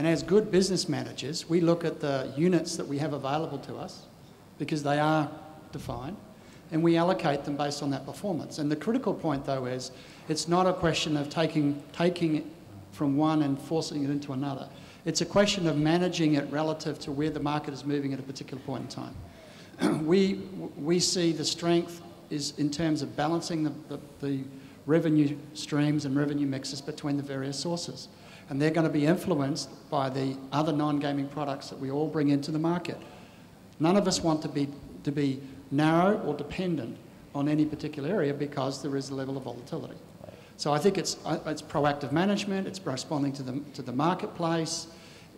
And as good business managers, we look at the units that we have available to us, because they are defined, and we allocate them based on that performance. And the critical point, though, is it's not a question of taking it from one and forcing it into another. It's a question of managing it relative to where the market is moving at a particular point in time. We see the strength is in terms of balancing the revenue streams and revenue mixes between the various sources. And they're going to be influenced by the other non-gaming products that we all bring into the market. None of us want to be narrow or dependent on any particular area because there is a level of volatility. So I think it's proactive management, it's responding to the marketplace.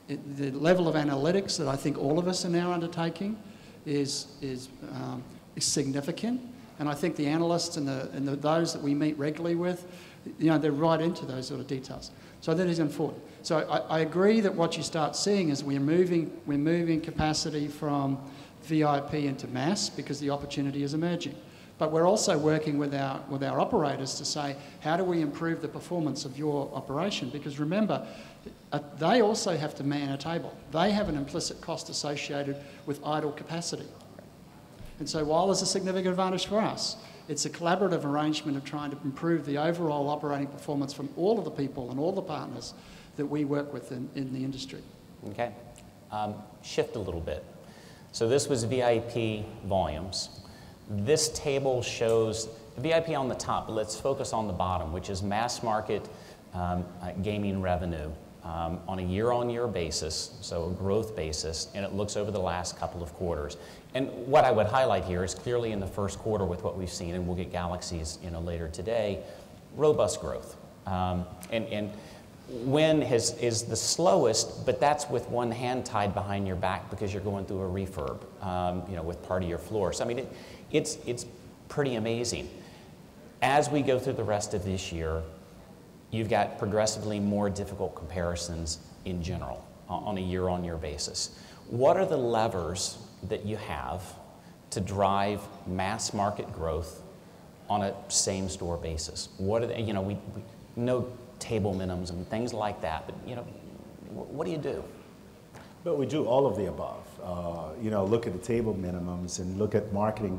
The level of analytics that I think all of us are now undertaking is significant. And I think the analysts and those that we meet regularly with, they're right into those sort of details. So that is important. So I agree that what you start seeing is we're moving capacity from VIP into mass because the opportunity is emerging. But we're also working with our operators to say, how do we improve the performance of your operation? Because remember, they also have to man a table. They have an implicit cost associated with idle capacity. And so while there's a significant advantage for us, it's a collaborative arrangement of trying to improve the overall operating performance from all of the people and all the partners that we work with in the industry. Okay. Shift a little bit. So this was VIP volumes. This table shows VIP on the top, but let's focus on the bottom, which is mass market gaming revenue on a year-on-year basis, so a growth basis, and it looks over the last couple of quarters. And what I would highlight here is clearly in the first quarter with what we've seen, and we'll get Galaxies later today, robust growth. And Win is the slowest, but that's with one hand tied behind your back because you're going through a refurb, with part of your floor. So I mean, it's pretty amazing. As we go through the rest of this year, you've got progressively more difficult comparisons in general on a year-on-year basis. What are the levers that you have to drive mass market growth on a same-store basis? What are they, we know table minimums and things like that, but what do you do? But we do all of the above. Look at the table minimums and look at marketing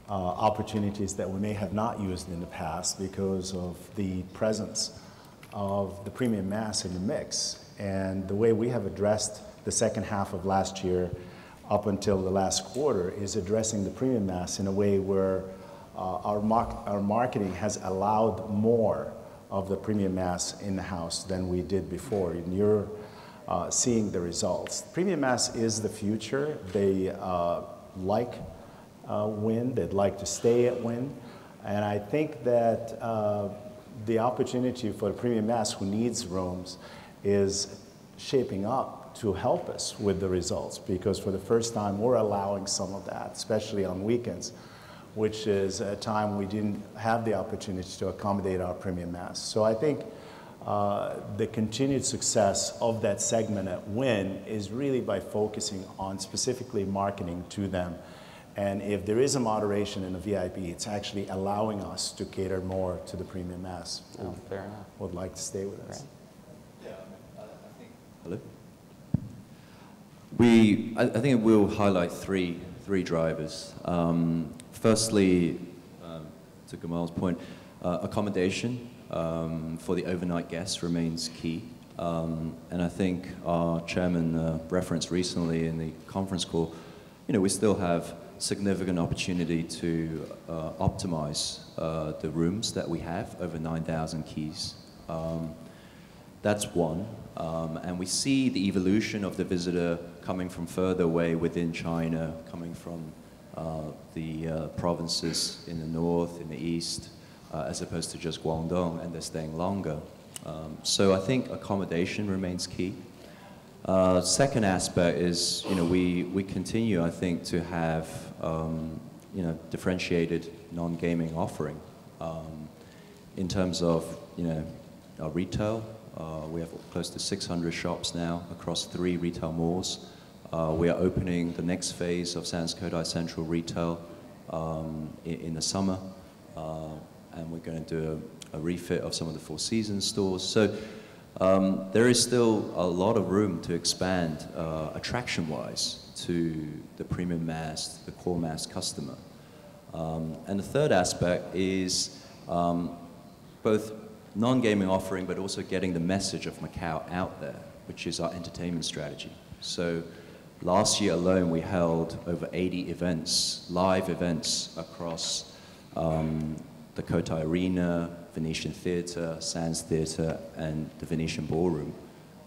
opportunities that we may have not used in the past because of the presence of the premium mass in the mix. And the way we have addressed the second half of last year up until the last quarter is addressing the premium mass in a way where our marketing has allowed more of the premium mass in the house than we did before. And you're seeing the results. Premium mass is the future. They like Win. They'd like to stay at Win. And I think that the opportunity for the premium mass who needs rooms is shaping up to help us with the results, because for the first time we're allowing some of that, especially on weekends, which is a time we didn't have the opportunity to accommodate our premium mass. So I think the continued success of that segment at Win is really by focusing on specifically marketing to them. And if there is a moderation in the VIP, it's actually allowing us to cater more to the premium mass. Oh, fair enough. Would like to stay with us. Yeah, I think. Hello. I think we'll highlight three drivers. Firstly, to Gamal's point, accommodation for the overnight guests remains key. And I think our chairman referenced recently in the conference call, we still have significant opportunity to optimize the rooms that we have, over 9,000 keys. That's one. And we see the evolution of the visitor coming from further away within China, coming from the provinces in the north, in the east, as opposed to just Guangdong, and they're staying longer. So I think accommodation remains key. Second aspect is, we continue, I think, to have, differentiated non-gaming offering. In terms of, our retail, we have close to 600 shops now across 3 retail malls. We are opening the next phase of Sands Kodai Central Retail in the summer, and we're going to do a refit of some of the Four Seasons stores. So There is still a lot of room to expand attraction-wise to the premium mass, the core mass customer. And the third aspect is both non-gaming offering, but also getting the message of Macau out there, which is our entertainment strategy. So last year alone, we held over 80 events, live events across the Cotai Arena, Venetian Theatre, Sands Theatre, and the Venetian Ballroom.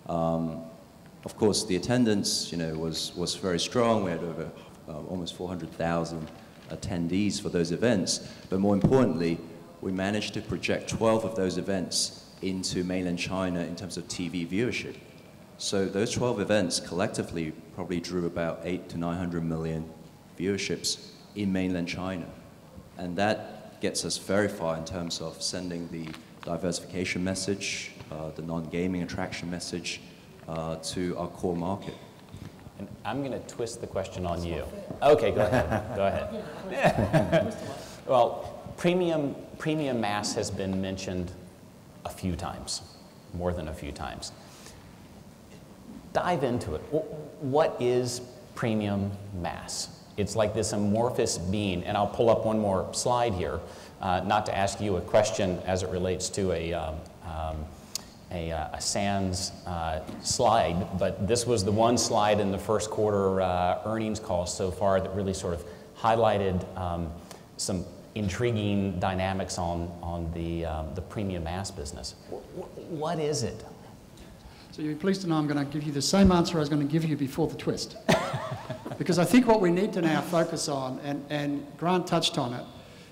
Of course, the attendance, was very strong. We had over almost 400,000 attendees for those events. But more importantly, we managed to project 12 of those events into mainland China in terms of TV viewership. So those 12 events collectively probably drew about 800 to 900 million viewerships in mainland China. And that gets us very far in terms of sending the diversification message, the non-gaming attraction message to our core market. And I'm going to twist the question on you. Okay, go ahead. Go ahead. Well, premium mass has been mentioned a few times, more than a few times. Dive into it. What is premium mass? It's like this amorphous being, and I'll pull up one more slide here, not to ask you a question as it relates to a Sands slide, but this was the one slide in the first quarter earnings call so far that really sort of highlighted some intriguing dynamics on the premium mass business. What is it? So you're pleased to know I'm going to give you the same answer I was going to give you before the twist. Because I think what we need to now focus on, and Grant touched on it,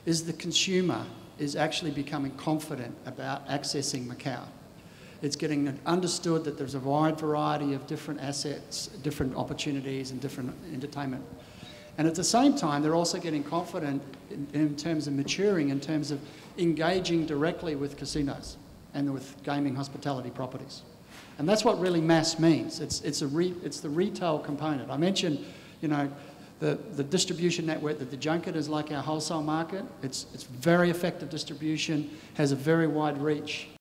is the consumer is actually becoming confident about accessing Macau. It's getting understood that there's a wide variety of different assets, different opportunities, and different entertainment. And at the same time, they're also getting confident in terms of maturing, in terms of engaging directly with casinos and with gaming hospitality properties. And that's what really mass means. It's the retail component. I mentioned, the distribution network, that the junket is like our wholesale market. It's very effective distribution, has a very wide reach.